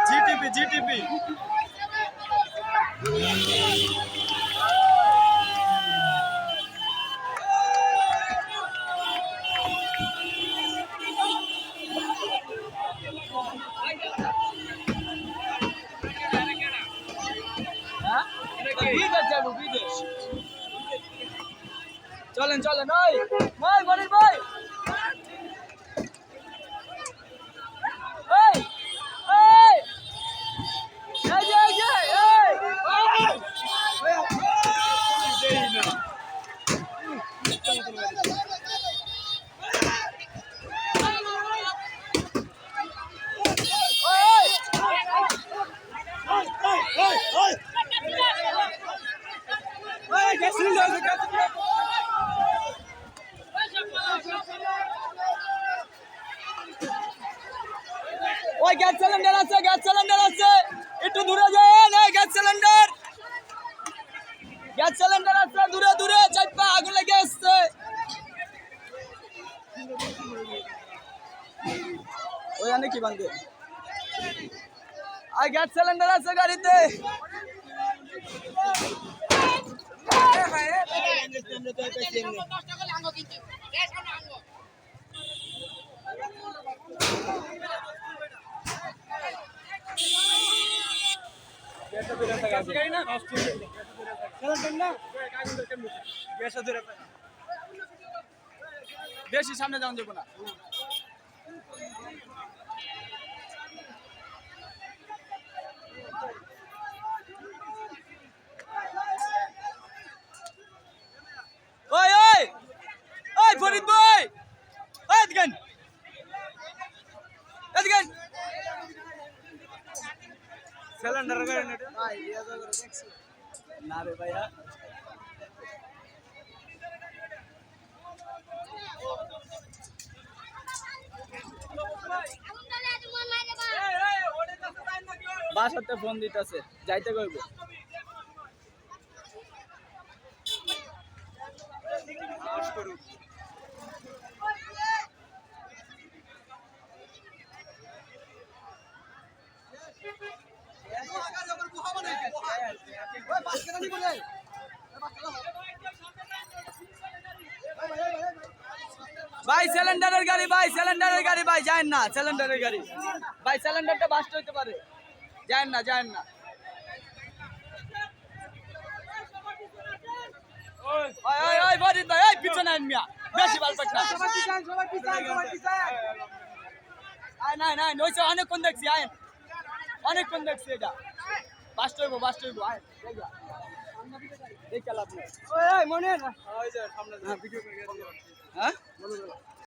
GTP চলেন চলেন ভাই ভাই বলির ভাই ওই গ্যাস সিলিন্ডার আছে একটু দূরে যান এই গ্যাস সিলিন্ডার আছে দূরে দূরে চাইপা আগুন লেগে আসছে ওখানে কি বান্ধে আর গ্যাস সিলিন্ডার আছে গাড়িতে বেশি সামনে যাওয়া যাবো না ওই ওই ওই ফরিদ ভাই ওই এদিকে সিলিন্ডার গাড়ি না রে ভাইয়া বাসাতে ফোন দিতেছে যাইতে কইব ভাই সিলিন্ডারের গাড়ি ভাই যায়েন না সিলিন্ডারের গাড়ি ভাই সিলিন্ডারটা বাস্ট হইতে পারে যায়েন না ওই ওই ফরিদ ভাই এই পিছনে আন মিয়া বেশি বাল পাক না সবাই পিছান আয় না নইছে অনেকক্ষণ দেখছি আয় অনেকক্ষণ দেখছি এটা বাস্ট হইব আয় দেখা লাভ নাই ওই মনে না ওই যে সামনে ভিডিও করে হ্যাঁ